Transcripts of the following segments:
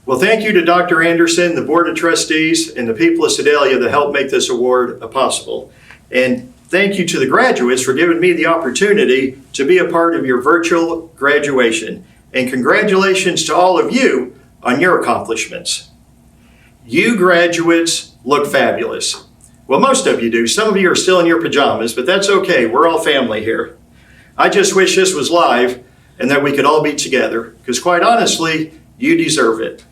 Well, thank you to Dr. Anderson, the Board of Trustees, and the people of Sedalia that helped make this award possible. And thank you to the graduates for giving me the opportunity to be a part of your virtual graduation. And congratulations to all of you on your accomplishments. You graduates look fabulous. Well, most of you do. Some of you are still in your pajamas, but that's okay. We're all family here. I just wish this was live and that we could all be together, because quite honestly, you deserve it.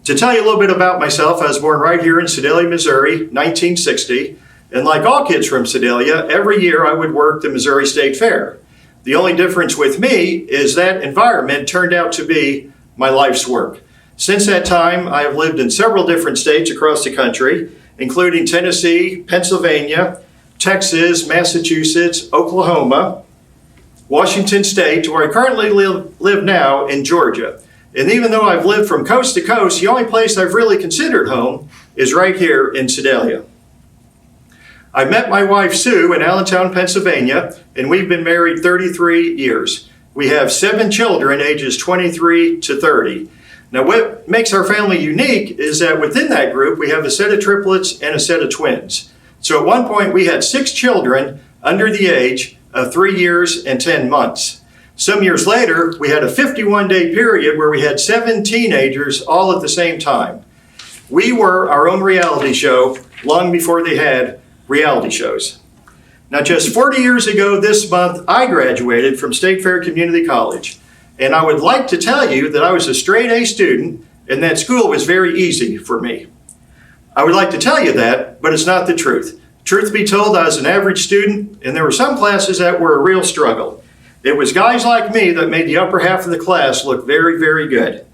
To tell you a little bit about myself, I was born right here in Sedalia, Missouri, 1960. And like all kids from Sedalia, every year I would work the Missouri State Fair. The only difference with me is that environment turned out to be my life's work. Since that time, I have lived in several different states across the country, including Tennessee, Pennsylvania, Texas, Massachusetts, Oklahoma, Washington State, where I currently live now in Georgia. And even though I've lived from coast to coast, the only place I've really considered home is right here in Sedalia. I met my wife Sue in Allentown, Pennsylvania, and we've been married 33 years. We have 7 children ages 23 to 30. Now, what makes our family unique is that within that group, we have a set of triplets and a set of twins. So at one point, we had 6 children under the age of 3 years and 10 months. Some years later, we had a 51-day period where we had 7 teenagers all at the same time. We were our own reality show long before they had reality shows. Now, just 40 years ago this month, I graduated from State Fair Community College. And I would like to tell you that I was a straight A student and that school was very easy for me. I would like to tell you that, but it's not the truth. Truth be told, I was an average student, and there were some classes that were a real struggle. It was guys like me that made the upper half of the class look very, very good.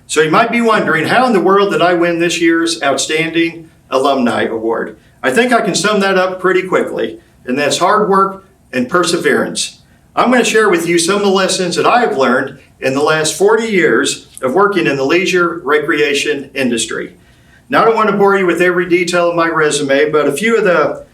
So you might be wondering, how in the world did I win this year's Outstanding Alumni Award? I think I can sum that up pretty quickly, and that's hard work and perseverance. I'm going to share with you some of the lessons that I have learned in the last 40 years of working in the leisure recreation industry. Now, I don't want to bore you with every detail of my resume, but a few of the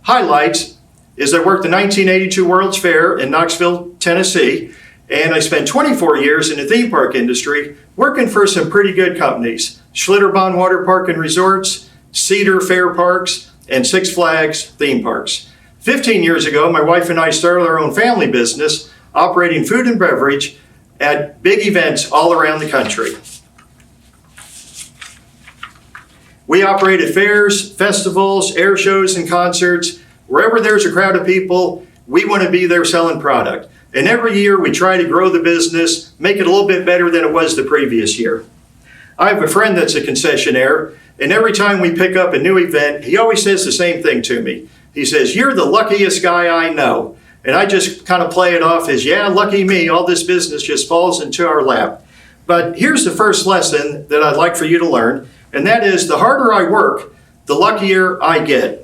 highlights is I worked the 1982 World's Fair in Knoxville, Tennessee, and I spent 24 years in the theme park industry working for some pretty good companies: Schlitterbahn Water Park and Resorts, Cedar Fair Parks, and Six Flags Theme Parks. 15 years ago, my wife and I started our own family business operating food and beverage at big events all around the country. We operate at fairs, festivals, air shows, and concerts. Wherever there's a crowd of people, we want to be there selling product. And every year we try to grow the business, make it a little bit better than it was the previous year. I have a friend that's a concessionaire, and every time we pick up a new event, he always says the same thing to me. He says, "You're the luckiest guy I know." And I just kind of play it off as, yeah, lucky me, all this business just falls into our lap. But here's the first lesson that I'd like for you to learn, and that is the harder I work, the luckier I get.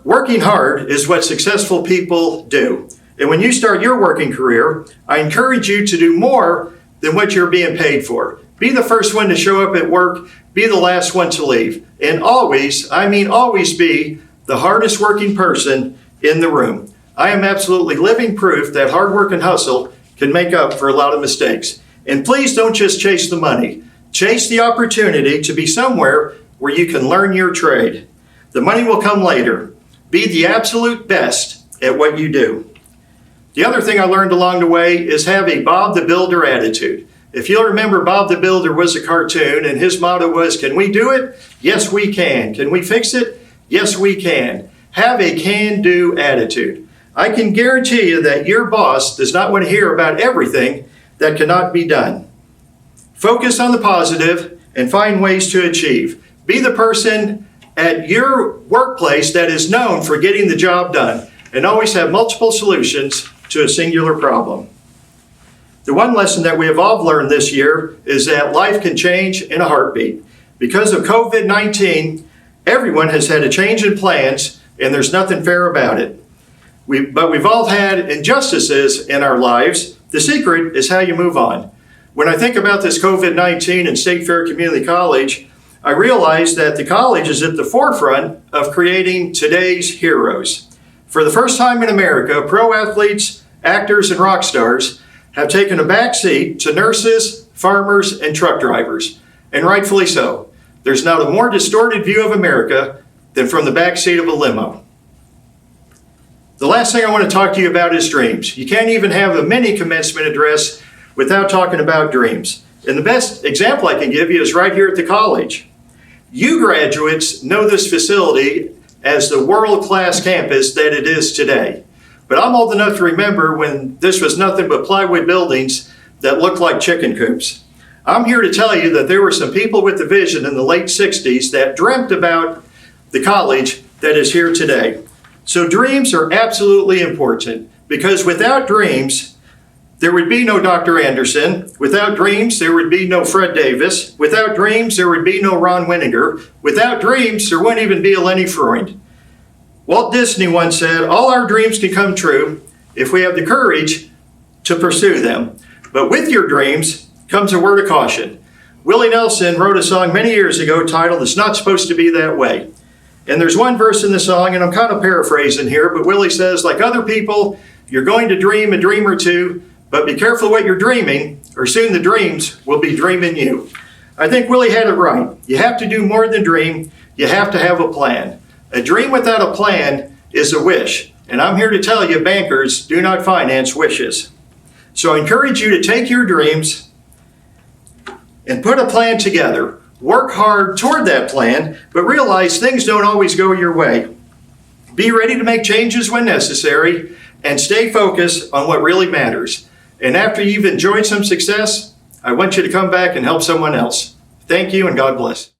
Working hard is what successful people do. And when you start your working career, I encourage you to do more than what you're being paid for. Be the first one to show up at work, be the last one to leave. And always, I mean always, be the hardest working person in the room. I am absolutely living proof that hard work and hustle can make up for a lot of mistakes. And please don't just chase the money. Chase the opportunity to be somewhere where you can learn your trade. The money will come later. Be the absolute best at what you do. The other thing I learned along the way is have a Bob the Builder attitude. If you'll remember, Bob the Builder was a cartoon, and his motto was, "Can we do it? Yes, we can. Can we fix it? Yes, we can." Have a can-do attitude. I can guarantee you that your boss does not want to hear about everything that cannot be done. Focus on the positive and find ways to achieve. Be the person at your workplace that is known for getting the job done, and always have multiple solutions to a singular problem. The one lesson that we have all learned this year is that life can change in a heartbeat. Because of COVID-19, everyone has had a change in plans, and there's nothing fair about it. But we've all had injustices in our lives. The secret is how you move on. When I think about this COVID-19 and State Fair Community College, I realize that the college is at the forefront of creating today's heroes. For the first time in America, pro athletes, actors, and rock stars have taken a back seat to nurses, farmers, and truck drivers. And rightfully so. There's not a more distorted view of America than from the backseat of a limo. The last thing I want to talk to you about is dreams. You can't even have a mini commencement address without talking about dreams. And the best example I can give you is right here at the college. You graduates know this facility as the world-class campus that it is today. But I'm old enough to remember when this was nothing but plywood buildings that looked like chicken coops. I'm here to tell you that there were some people with a vision in the late 60s that dreamt about the college that is here today. So dreams are absolutely important, because without dreams, there would be no Dr. Anderson. Without dreams, there would be no Fred Davis. Without dreams, there would be no Ron Winninger. Without dreams, there wouldn't even be a Lenny Freund. Walt Disney once said, all our dreams can come true if we have the courage to pursue them. But with your dreams comes a word of caution. Willie Nelson wrote a song many years ago titled, "It's Not Supposed to Be That Way." And there's one verse in the song, and I'm kind of paraphrasing here, but Willie says, like other people, you're going to dream a dream or two, but be careful what you're dreaming, or soon the dreams will be dreaming you. I think Willie had it right. You have to do more than dream. You have to have a plan. A dream without a plan is a wish. And I'm here to tell you, bankers do not finance wishes. So I encourage you to take your dreams and put a plan together. Work hard toward that plan, but realize things don't always go your way. Be ready to make changes when necessary, and stay focused on what really matters. And after you've enjoyed some success, I want you to come back and help someone else. Thank you, and God bless.